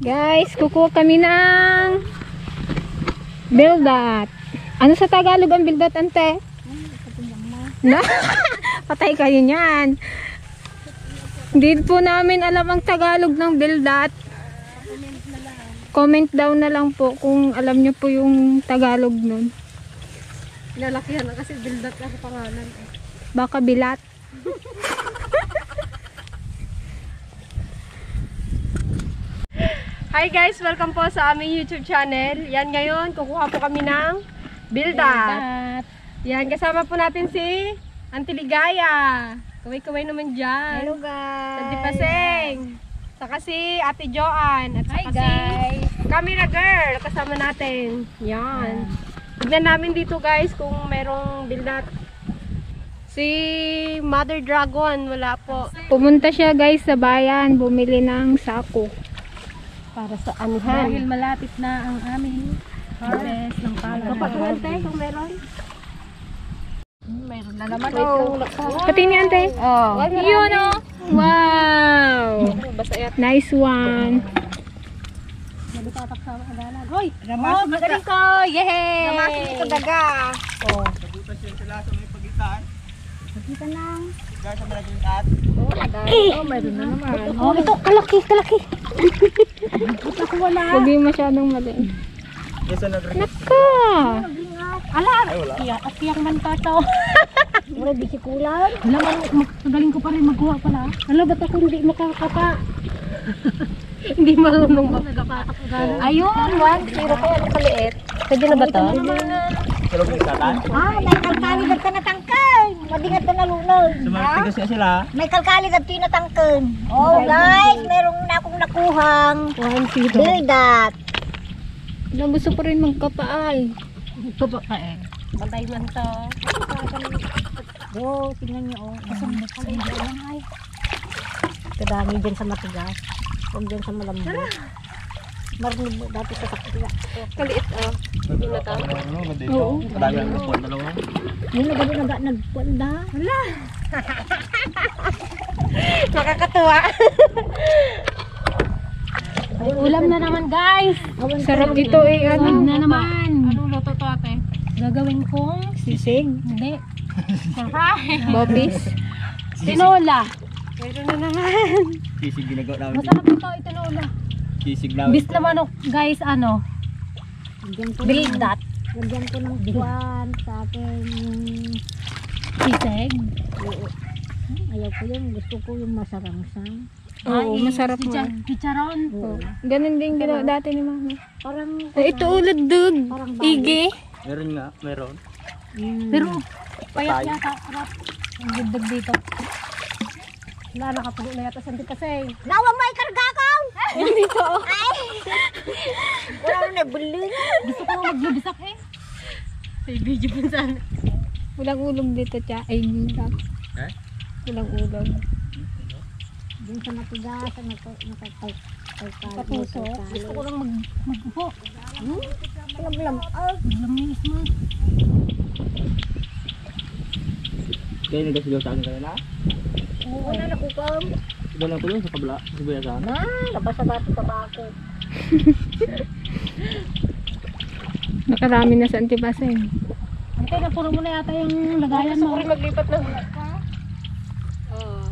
Guys, kukuha kami ng bildat. Ano sa Tagalog ang bildat, ante? Na? Patay kayo niyan. Hindi po namin alam ang Tagalog ng bildat. Comment down na lang po kung alam nyo po yung Tagalog nun. Nalakihan na kasi bildat na sa pangalan. Baka bilat. Hi guys! Welcome po sa aming YouTube channel. Yan ngayon, kukuha po kami ng bildat. Yan, kasama po natin si Auntie Ligaya. Kaway-kaway naman dyan. Hello guys. Santi Paseng. Saka si Ate Joanne. At saka guys. si Camera Girl. Kasama natin. Yan. Tignan namin dito guys kung merong bildat. Si Mother Dragon, wala po. Pumunta siya guys sa bayan, bumili ng sako. Para sa anihan. Dahil malapit na ang aming harvest ng palay. Kapatuan tayo kung meron. Meron na naman. Pati ni ante. Oh. Yun oh. Wow. Nice one. Malitatak sa agalan. Hoy! Oh, magaling ko! Yehey! Ramasin ito daga. Oh. Kita na. Oh, meron na naman. Oh, ito, kalaki. Ito ko wala. Huwag yung masyadong maliit. Naka! Ala! At tiyak man pa to. Wala bisikulan. Wala, magaling ko pa rin magkuha pala. Ala, ba't ako hindi makakapa? Hindi marunong ba? Nagapatak agalan. Ayun, 1-0 kaya nakaliit. Pwede na ba to? Ah, may kalkali na tanatangkan. Madingat na nalunod. Tigas nga sila. May kalkali na tinatangkan. Oh guys, meron na akong nakuhang 1-0. bildat. Ilang gusto ko rin magkapaay. Ito ba ka eh? Bantay man to. Oh, tingnan niyo oh. Kadami dyan sa matigas. Huwag dyan sa malambot. Marinig mo dati sa matigas. Kaliit oh. Hindi na to. Oo. Madami ang upuan, dalawa. Yun na gano'n nagpuanda. Nakakatuwa. May ulam na naman guys. Sarap ito eh. Ano Ano? na naman? Anong luto to ate? Gagawin kong Sisig. hindi. Bopis. Tinola. Meron na naman. Sisig ginagawa namin. Masarap ito, tinola. Sisig namin. Bis naman oh, guys, ano? Lagyan ko Bildat. Lagyan ko ng buwan sa akin. Sisig. Ayaw ko yun. Gusto ko yung masarangsang. Oo, masarap mo. Chicharon. Oo. Ganun din ginawa dati ni mama. Parang Ito ulit dug. Parang Ige. Meron nga, meron. Pero, payat yata. Harap. Ang dagdag dito. Wala, nakapuno na yata Santi Paseng. nawa may karga ko! Dito. Wala na nabuli. Gusto ko maglubisak eh. May video pa sana. Walang ulog dito, tiya. Ay, nila. Eh? Walang ulog. Doon sa matigas, Patuso. Gusto ko lang mag-upo. Lam-lam. Oh, Lamis mo. Kaya nagasigaw sa akin kanina. oo na nakukam. Iba lang ko yun sa kabla. Sa buyasan. Na, labas sa bato sa bako. Nakarami na sa Antipaseng. Ante, napuno mo na yata yung lagayan Gusto mo. ko rin maglipat ng... Oh.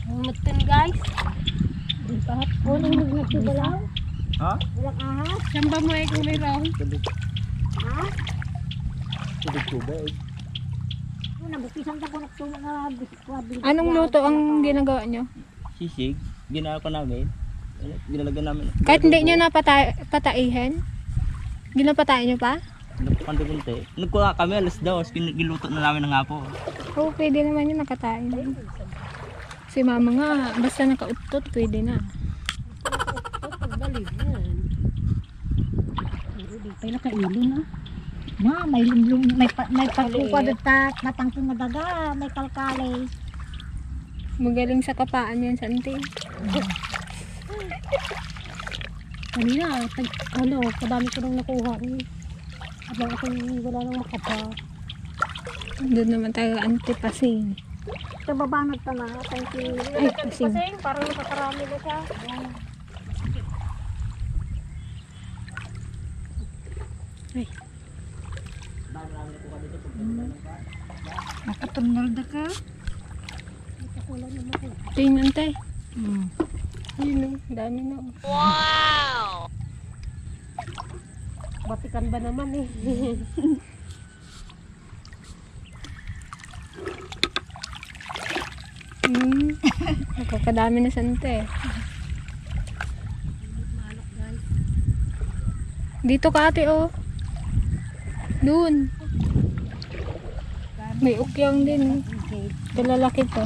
Umutin guys. Oo, nahulog na siya balaw. Ha? Walang ahas. Samba mo eh kung mayroon. Ha? Tubig-tubig. Oo, nabukisan ka po nagtulong na biskwado. Anong luto ang ginagawa nyo? Sisig. Ginawa ko namin. Ginalagyan namin. Kahit hindi nyo na pataihin? Ginapatayin nyo pa? Kunti-kunti. Nagkuha kami, alas 2. Giluto na namin ng apo. Oo, pwede naman yun nakatain. Si mama nga, basta nakautot, pwede na. Ay, nakailo na. Ma, may lumlum, may pagkupa dito, matangking na daga, may kalkali. Magaling sa kapaan yan, Santi. Kanina, kadami ko nang nakuha eh. Abang ako wala nang makapa. Doon naman tayo Antipaseng. Sa baba na tama. Thank you. Ay, kasing. Kasing, parang nakakarami na siya. Nakatunol na ka. Tingnan tayo. Ayun, dami na. Batikan ba naman eh. Nakakadami na sante. Dito ka ate oh. Doon. May ukyang din. Kalalaki to.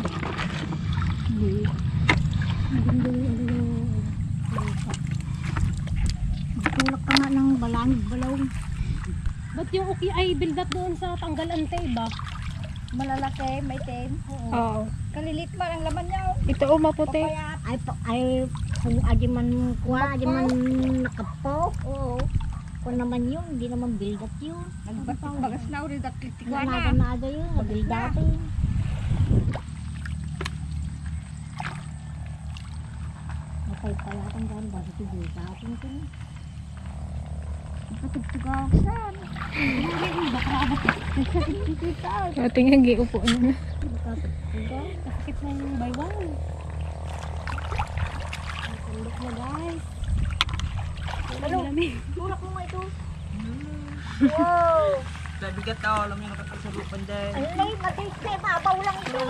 Tulak ka nga ng balaw. Ba't yung uki ay build-up doon sa tanggal ante ba? Malalaki, may ten. Oo. Kalilit man ang laman niya. Ito oh, maputi. Ay, kung aji man kuha, aji man nakapo. Oo. Kung naman yun, hindi naman build up yun. Bagas na ulit at Wala na ada yun, build up yun. Matay pala kang gano'n, bakit yung build up yun? Nakatugtugaw saan? O, tingnan, giupo na. Nakatugtugaw. Kasakit na yung baywang. Natulog na guys. Ano? Tulak mo nga ito. Wow! Sabi ka tao, alam mo yung nakakasalupan dyan. Alay, matiis na, mabaw lang ito.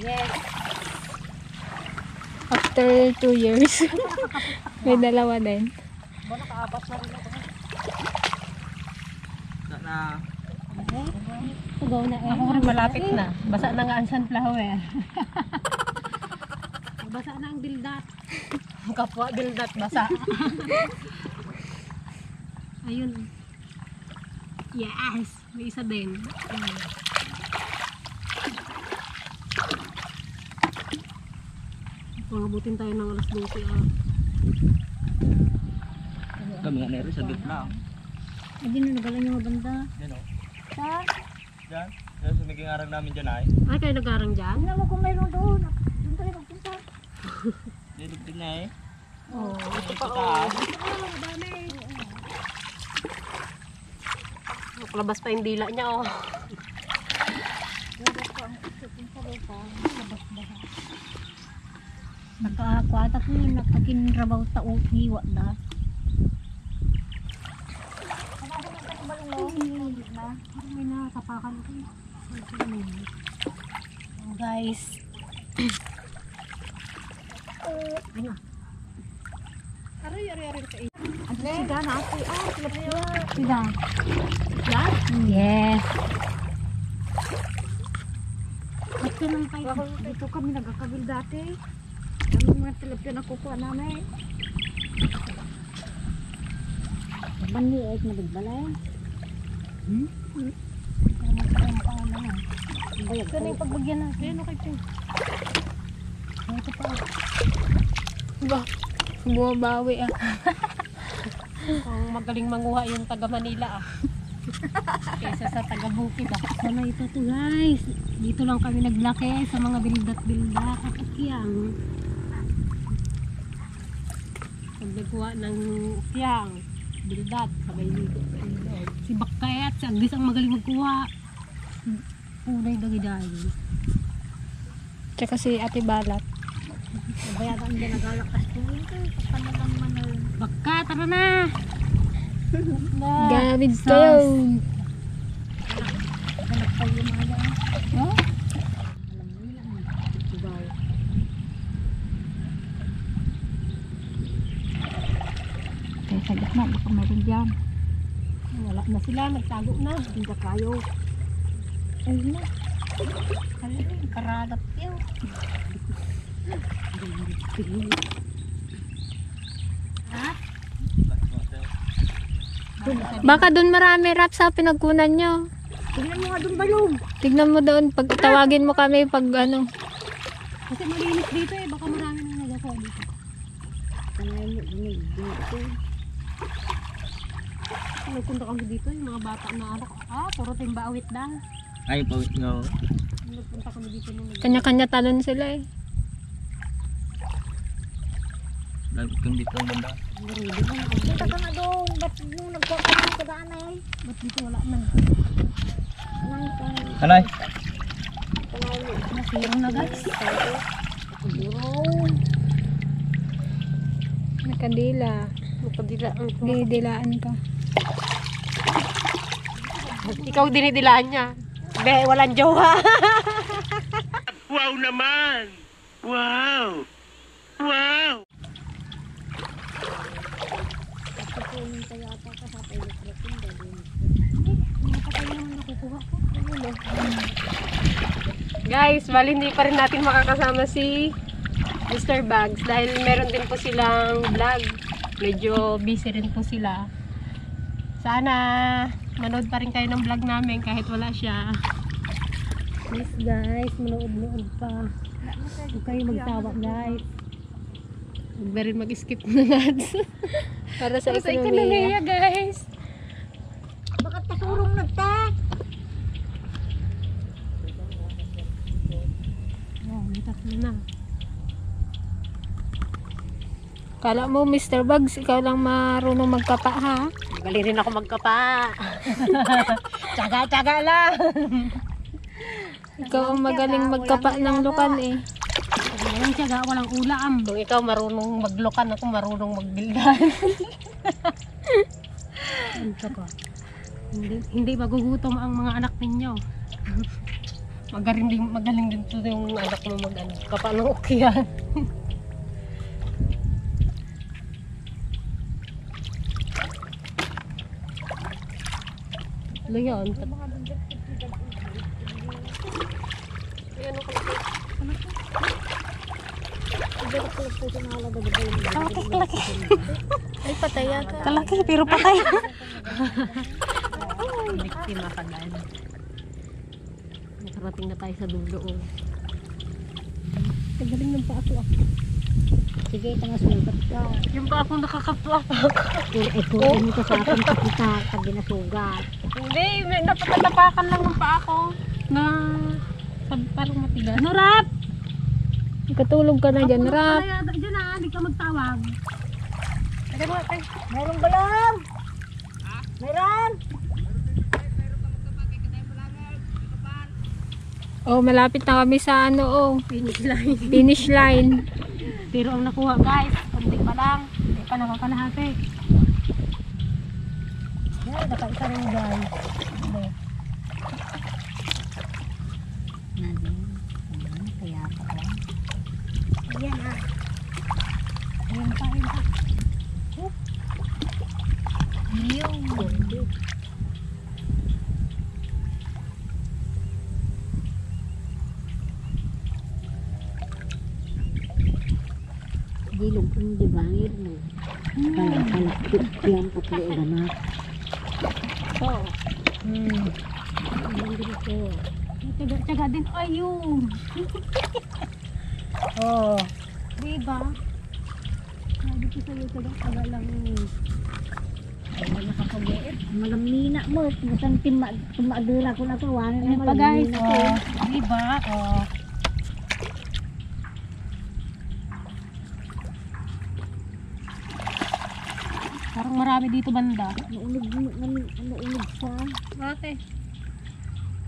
Yes. After 2 years. May dalawa din. Na, Tugaw na eh. Ako rin malapit na. Basa na nga ang sunflower. Basa na ang bildat. Kapwa bildat basa. Ayun. Yes! May isa din. Pangabutin tayo ng alas 12 ah. kami nga nero sa gitna. Hindi na nagalan yung banda. Yan o. Saan? Dyan. Dyan sa naging arang namin dyan ay. Ay, kayo nagarang dyan? Tingnan mo kung mayroon doon. Doon tayo magpunta. Didugtog na eh. Oo. Ito taas. Nakalabas pa yung dila niya oh. Nakakwata ko yun. Nakakinrabaw taong hiwa na. Parang may natapakan ko. Guys. Sida na ako. Sida. Yes. Ito lang tayo. Dito kami nagkakabil dati. Ang mga tilapia na kukuha namin. Maliit na bigbalay. Ito na yung pagbagyan natin. Ano kayo? Ito pa. Ba, bumabawi ah. Ang magaling manguha yung taga Manila ah. Kaysa sa taga Bukid ah. Sana ito to guys. Dito lang kami naglaki sa mga bildat-bildat at ukyang. Pag nagkuha ng ukyang, bildat, sabay dito. Si Bakayat, si Agdis ang magaling magkuha. Punay dagi-dagi. Tsaka si Ate Balat. Bayaran din nagalakas ko ito. Panalang manal. Baka, tara na! Garbage kayo. Ganap pa yung mga yan. Alam mo yan. Dibaw. Kaya sa gitna, baka meron dyan. Wala na sila, nagtago na. Hindi kayo. Ayun na. Ayun, karalat yun. Baka doon marami rap sa pinagkunan nyo. Tingnan mo nga doon balong. Tignan mo doon, pag tawagin mo kami pag ano. Kasi malinis dito eh, baka marami nang nagakuha dito. Kanayin mo, dito. Nagpunta kami dito, yung mga bata na anak, puro timba awit lang. Ay, pawis nga. Nagpunta kami dito nung Kanya-kanya talon sila eh. Lagi kang dito ang banda. Punta ka na doon. Ba't nung nagkakaroon ka daan eh? ba't dito wala na? Anay? Nasiro na guys. Nakadila. Nakadila. Didilaan ka. Ikaw dinidilaan niya. Be, walang jowa. Wow naman! Wow! Wow! Guys, bali hindi pa rin natin makakasama si Mr. Bags dahil meron din po silang vlog. Medyo busy rin po sila. Sana manood pa rin kayo ng vlog namin kahit wala siya. Please guys, manood-nood pa. Huwag kayo magtawa guys. Huwag na rin mag-skip na natin. Para sa Sa ekonomiya. ekonomiya, guys. Bakit kasurong nagtak? Oh, may tatlo na. Kala mo, Mr. Bugs, ikaw lang marunong magkapa, ha? Gali rin ako magkapa. Tsaga-tsaga lang. Ikaw ang magaling magkapa ng lukan, eh. Walang tiyaga, walang ulam. Kung ikaw marunong maglokan, ako marunong magbildan. Ito ko. Hindi magugutom ang mga anak ninyo. Magaling din to yung anak mo mag-ano. Kapa ng ukyan. Ano yun? Ay, patay yata. Talaki, pero patay. Biktima ka dahil. Nakarating na tayo sa dulo. Oh. Tagaling ng pa ako. Sige, tanga sugat ka. Yung pa ako nakakapwa. Ikutin mo ka sa akin sa kita pag ginasugat. Hindi, may napatatapakan lang ng pa ako. Na parang matigas. No, Rap! Ikatulog ka na dyan, Rap. Kaya dyan ah, hindi ka magtawag. Meron ba lang? Meron? Oh, malapit na kami sa ano, oh. Finish line. Finish line. Pero ang nakuha guys, konti pa lang. Hindi pa nakakalahati. Yan, nakaisa rin guys. Kaya pa ba? Ayan ah. Ayan pa, ayan pa. Dilog kong dibangir mo. Kalakit yan at liuganak. Tiyaga din. Ayun. Oh. Diba? Sabi ko sa'yo, tiyaga lang. Malamina mo. Masang tumadura ko na to. Ayan pa guys. Oh. Diba? Oh. Parang marami dito banda. Naunog sa. Bakit?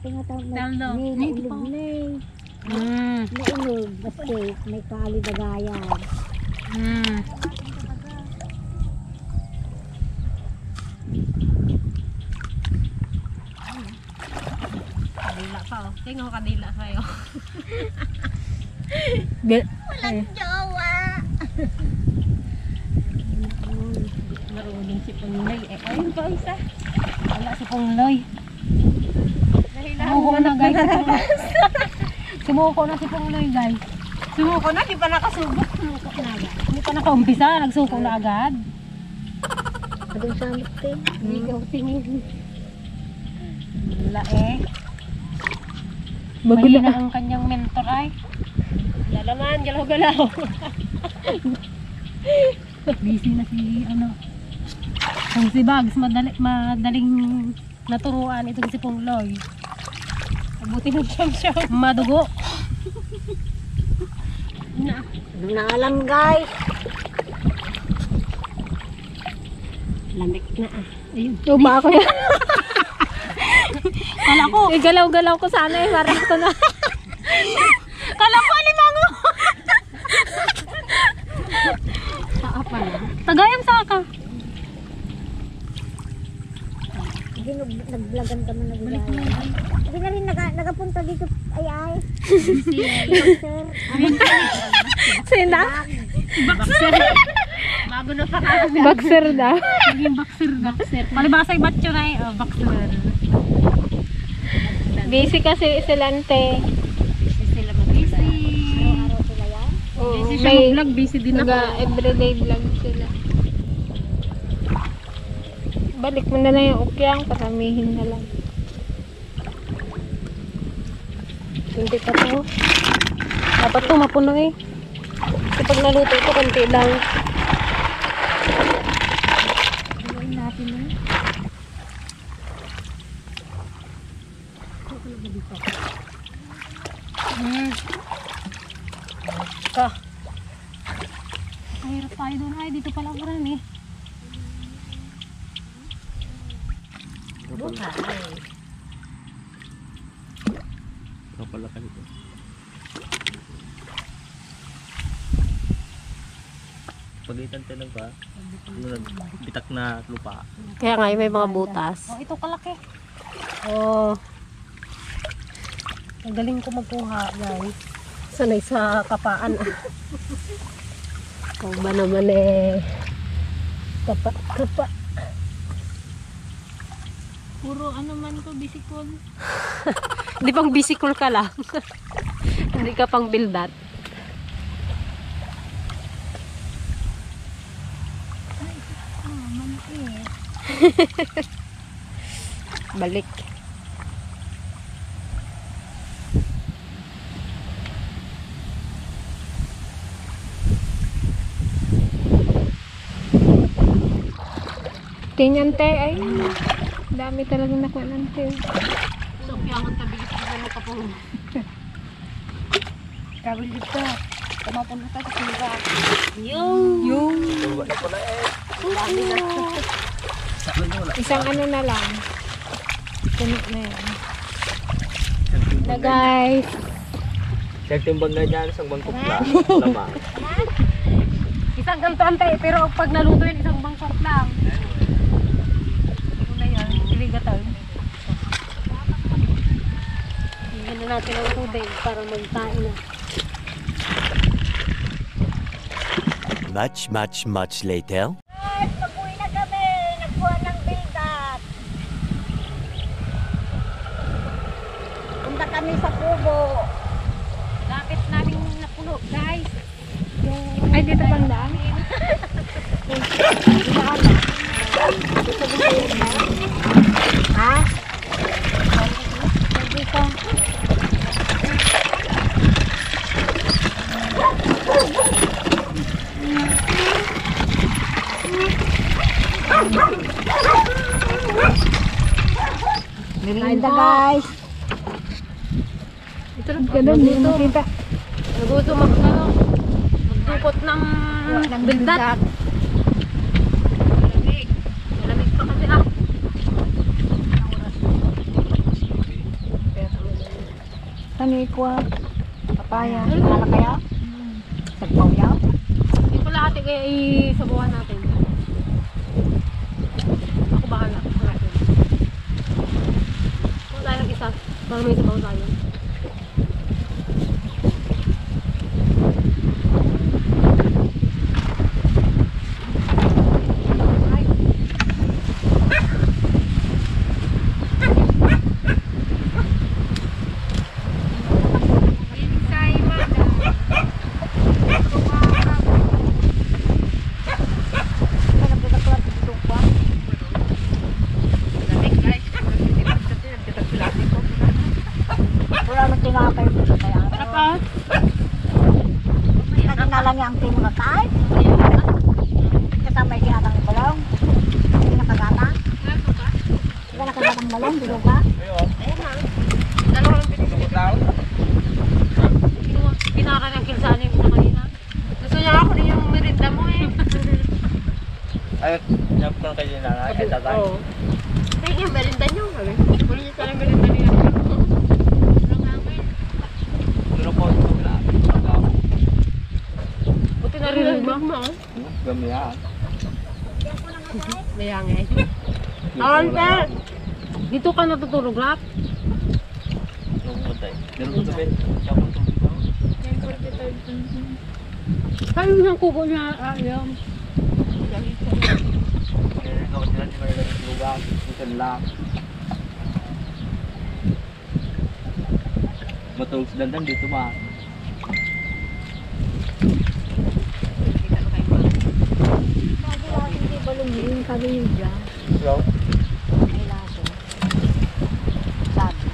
Tingatawag Talo. naunog na eh. Naunog. Basta may kali dagayan. Kadila pa oh. Tingnan ko kadila sa'yo. Marunong si Pangloy. Eh, ayun pa isa. Wala si Pongloy. Sumuko na guys. Sumuko na si Pongloy guys. Sumuko na, di pa nakasubok. Sumuko na agad. Hindi pa nakaumpisa, nagsuko na agad. Adong samit ko eh. Hindi ko tingin. Wala eh. Magulo Mahina ang kanyang mentor ay. Lalaman, galaw-galaw. Busy na si ano. Kung si Bugs, madaling naturuan itong si Pongloy. Buti ng siyam-siyam. Madugo. Naalam guys. Lamig na ah. Ayun. Tuba ako yan. Kala ko. Igalaw-galaw ko sana eh. Parang ko na. Kala ko alimango. Saka pala. Tagayam saka. Nag-vlogan kami na bigay. Hindi na rin nagapunta dito ay. Sina? Boxer. Bago na pa kami. Boxer daw. Naging boxer. Palibasay batcho na eh. Boxer. Busy kasi silante. Sila mag-busy. Araw-araw sila yan. Busy siya May mag-vlog. Busy din ako. everyday vlog sila. Balik mo na lang yung ukyang, pasamihin na lang. Hindi pa to. Dapat to mapuno eh. Kasi pag naluto ito, konti lang. Gawin natin eh. Ka. Mahirap tayo doon. Ay, dito pala marami. Kapala ka dito. Pagitan tayo pa. Bitak na lupa. Kaya nga may mga butas. Oh, ito kalaki. Oh. Ang galing ko magkuha, guys. Sanay sa kapaan. Ikaw ba naman eh. Kapa. Puro ano man ko, bisikol. Hindi pang bisikol ka lang. Hindi ka pang bildat. Balik. Tingnan te, ay. Dami talagang nakuha ng te. So, kaya ang tabi ko ka po. Kawin dito. Tumapon ka sa sila. Yung. Isang ano na lang. Puno na yan. Na guys. Nagtimbang na dyan sa bangkok na. Lama. Isang ganito antay, pero pag naluto yun, isang bangkok lang. Ano na yan? Iligatan. Hinggan na natin ang tubig para magtain na. Much later. Guys, mag-uwi na kami. Nagkuha ng bildat. Punta kami sa kubo. Lapit namin napuno, guys. Ay, dito banda. Ha? Merinda guys. Ito lang ganun, hindi mo makita. Nagusto magdukot ng bildat. Malamig pa kasi ah. Tanikwa. Papaya. Ano kaya? Sagpaw yaw? Hindi ko lahat kaya isabuhan natin. Ako bahala. Wala yung isa. Para may sabaw tayo. Wala nang tinapay dito kaya. Para pa. Naginalang yung timo na tayo. Kasama yung ginatang balong. Hindi nakagatang. Hindi nakagatang balong, bilog ka. Dalawang Pinaka ng kilsaan yung na kanina. Gusto niya ako din yung merinda mo eh. Ay, nap ka kayo na. Ay, tatay. Oo. Ay, yung merinda niyo. Wala niyo pala merinda niya. Pero po, ito na. Buti narinig mo. Gamihan. Mayangay. Ante! Dito ka natutulog, Rap? Yung patay. Meron ko sabihin. Siya po tubig ko. Kayo ng kuko niya, ayam. Kaya ikaw sila di marilang lugar. Ito lang. Matulog sila lang dito ma. Hindi balong kami yung dyan. Hello? May laso. Sabi.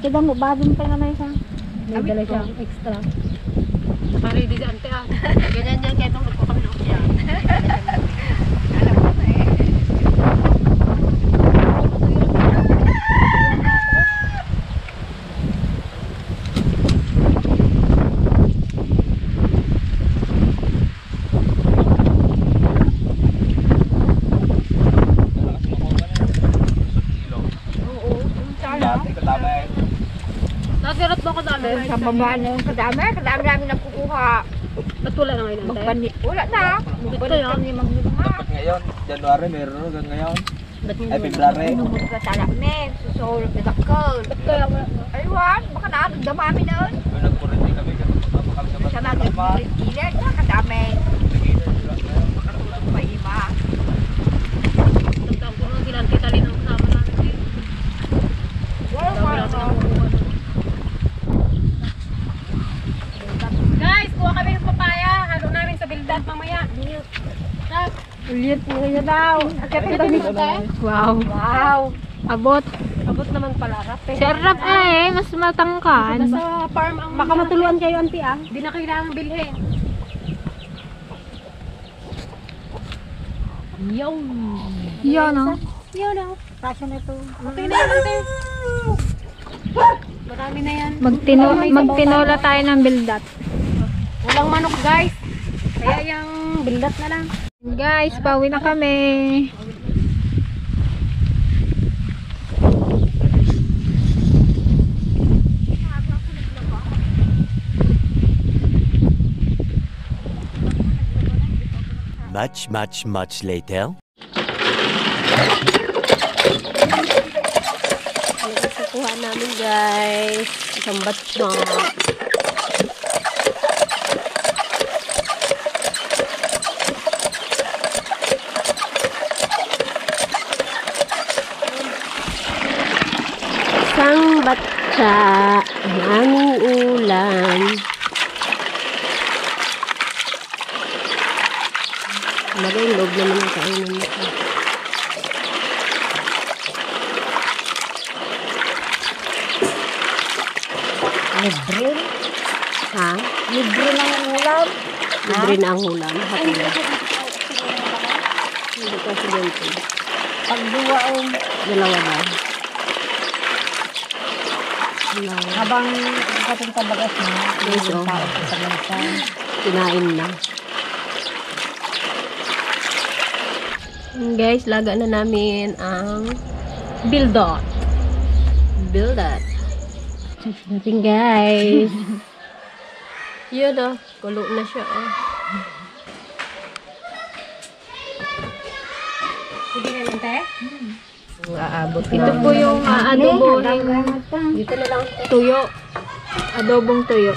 Kaya mo, babong pa naman isa. May dala siyang extra. Pari di ante ah. Ganyan yan kaya nung ko kami ng siya. Dati katama eh. Nagirap mo ko dami. Sa baba na yung kadami namin nakukuha. Ba't wala na ngayon ante? Magbanit. Wala na. Magbanit kami maglima. Dapat ngayon, January meron hanggang ngayon. Ba't Ay, February. Numot ka sa lamin. Susulog na dakol. Ba't kaya wala? Aywan, baka naramdamami doon. Kung nagpurinti kami, kapag kami sa Sa Batangas, nagkilit, kadami. Makatulog pa iba. Nagtang ko nung sila ante tali ng kasama namin eh. Guys, kuha kami ng papaya. Halo namin sa bildat mamaya. Ulit po kayo daw. Wow. Wow. Abot. Abot naman pala. Rap eh. Sarap eh. Mas matangkan. Nasa farm ang... Baka matuluan kayo, auntie, ah. Hindi na kailangan bilhin. Yung. Yun oh. Yun, oh. Kaso na ito. Okay na yan, ante. Marami na yan. Magtinola tayo ng bildat. Walang manok, guys. Kaya yung bildat na lang. Guys, pauwi na kami. Much later. Kukuha namin, guys. Isang batch na. Isang batsa ang aming ulam. Bagay, loob naman ang kainan nito. Libre. Ha? Libre lang ang ulam. Libre na ang ulam. Happy na. Hindi kasi ganito. Pagduwa o Dalawa na. Dalawa. habang kating tabagas na. Yes, oh. Tao sa bansa. Kinain na. Guys, laga na namin ang bildot. Bildot. Natin guys. Yun oh. Kulo na siya oh. Sige na lang, te. Aabot Ito po yung adobohing Dito na lang. tuyo. Adobong tuyo.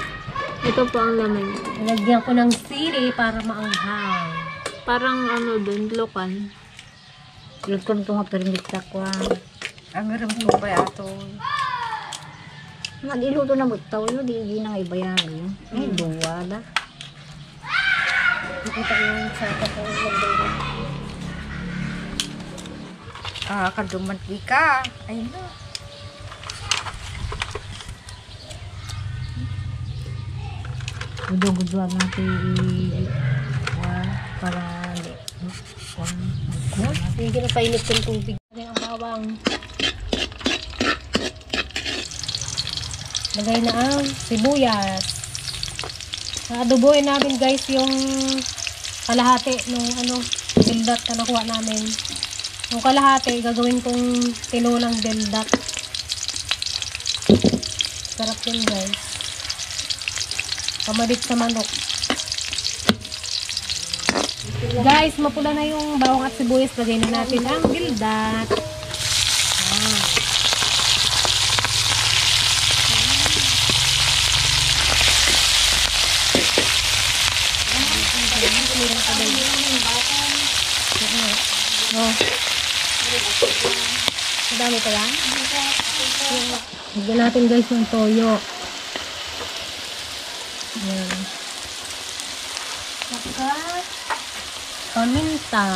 Ito po ang laman. Lagyan ko ng sili para maanghang. Parang ano dun, lokan. Luton ko nga pirimit ko. Ang ram ko pa ato. Nag-iluto na butaw yun, di na nga ibayaran yun. Ay, duwa na. Nakita yung sa katulog. Ah, kaduman ka. Ay, no. gudo-gudoan natin para Hindi na painit yung tubig. Lagay ang bawang. Lagay na ang sibuyas. Adoboin namin guys yung kalahati nung bildat na nakuha namin. Yung kalahati, gagawin kong tinulang bildat. Sarap yun guys. Pamalit sa manok. Guys, mapula na yung bawang at sibuyas. Lagay na natin ang bildat. Oh. Madami pa yan? Lagyan natin guys ng toyo. Ayan. Paminta.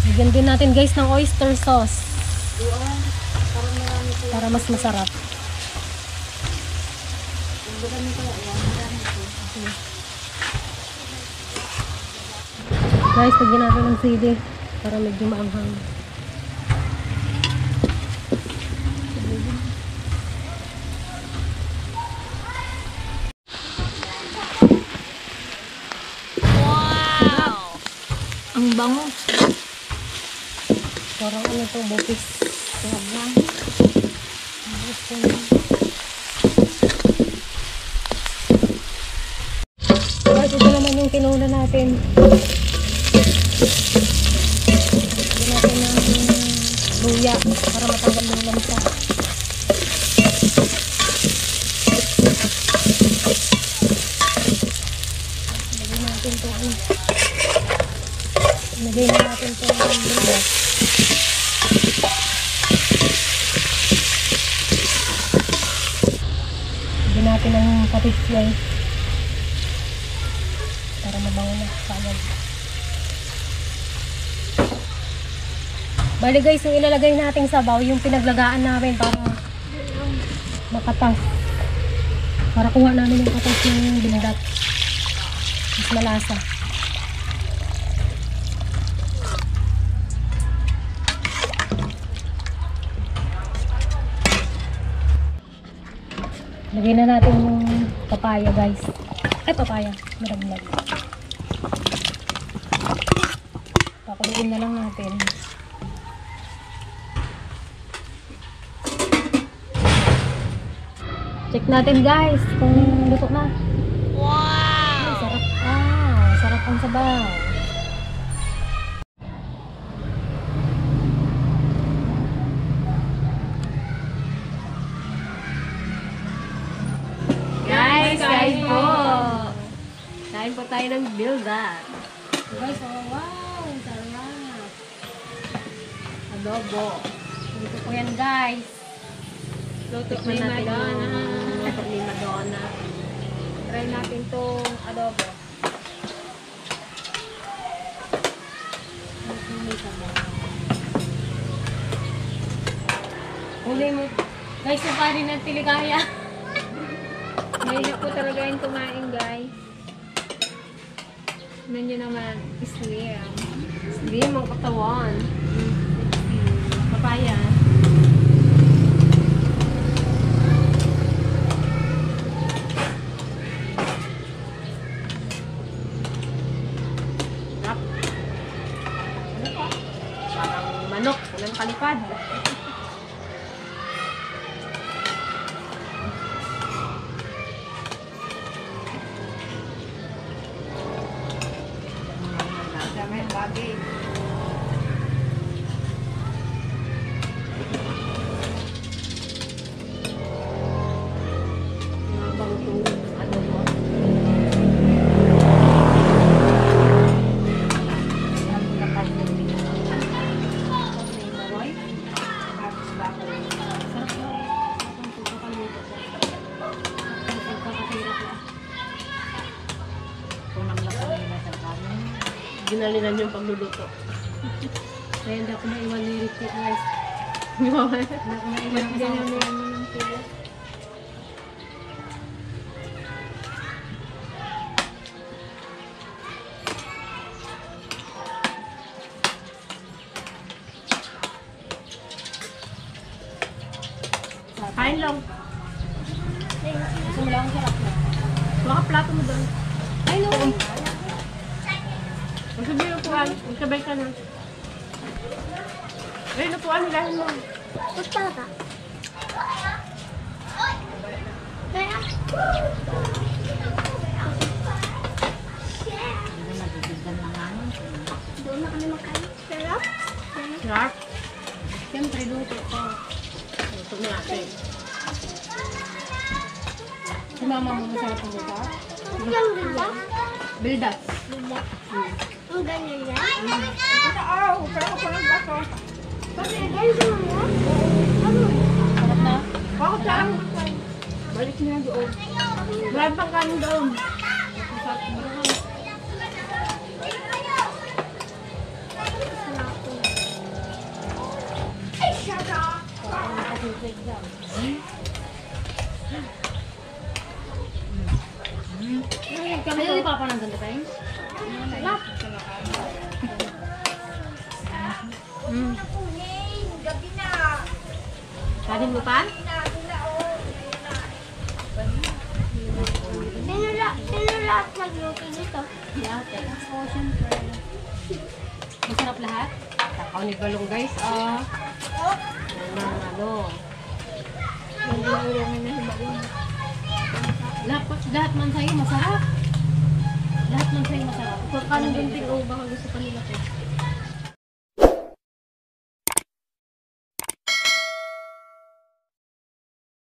Lagyan din natin guys ng oyster sauce. Para mas masarap. Guys, lagyan natin ng sili para medyo maanghang. Ang bango. Parang ano to, bupis. Tuhag na. Guys, ito naman yung tinuna natin. Lagyan natin ng luya para matanggal yung lamsa. Lagyan natin ito. Lagyan natin ito ng luya. Lagyan natin ng patis guys. Para mabango na kaagad. Bali guys, yung ilalagay nating sabaw, yung pinaglagaan namin para makatas. Para kuha namin yung katas ng bindat. Mas malasa. Lagay na natin yung papaya guys. Ay, papaya. Maraglag. Pakuloyin na lang natin. Check natin guys kung luto na. Wow! Ay, sarap. Sarap ang sabaw. Guys, kain po! Kain po tayo ng bildat. Guys, wow! Sarap. Adobo. Dito po yan guys. Luto ni Madonna. Luto ni Madonna. Try natin tong adobo. Huli mo. Guys, yung pa rin ng tiligaya. Mahirap po talaga yung kumain, guys. Nandiyo naman, slim. Slim ang katawan. Papaya. Parang manok. Walang kalipad. adrenalin yung pagluluto. Kaya hindi ako naiwan ni Ricky guys. Di ba? Hindi ako naiwan ng kasama ko. Kain lang. Gusto mo lang ang sarap na. Baka plato mo doon. Ay, no. Magsabi yung upuan. Magsabay ka na. Ay, upuan. Hilahin mo. Sarap. Siyempre, luto ko. Luto mo natin. Si mama mo masarap ang luto? Bildat. Sarap na. Bakit lang? Balik niya doon. Marami pang kanin doon. Ayaw ni Papa ng ganda tayo? Kanin mo pa? Masarap lahat? Takaw ni Balong guys. Ah. Ano? Lahat man sa'yo masarap. Lahat man sa'yo masarap. Kanin din tig. Baka gusto pa nila ko.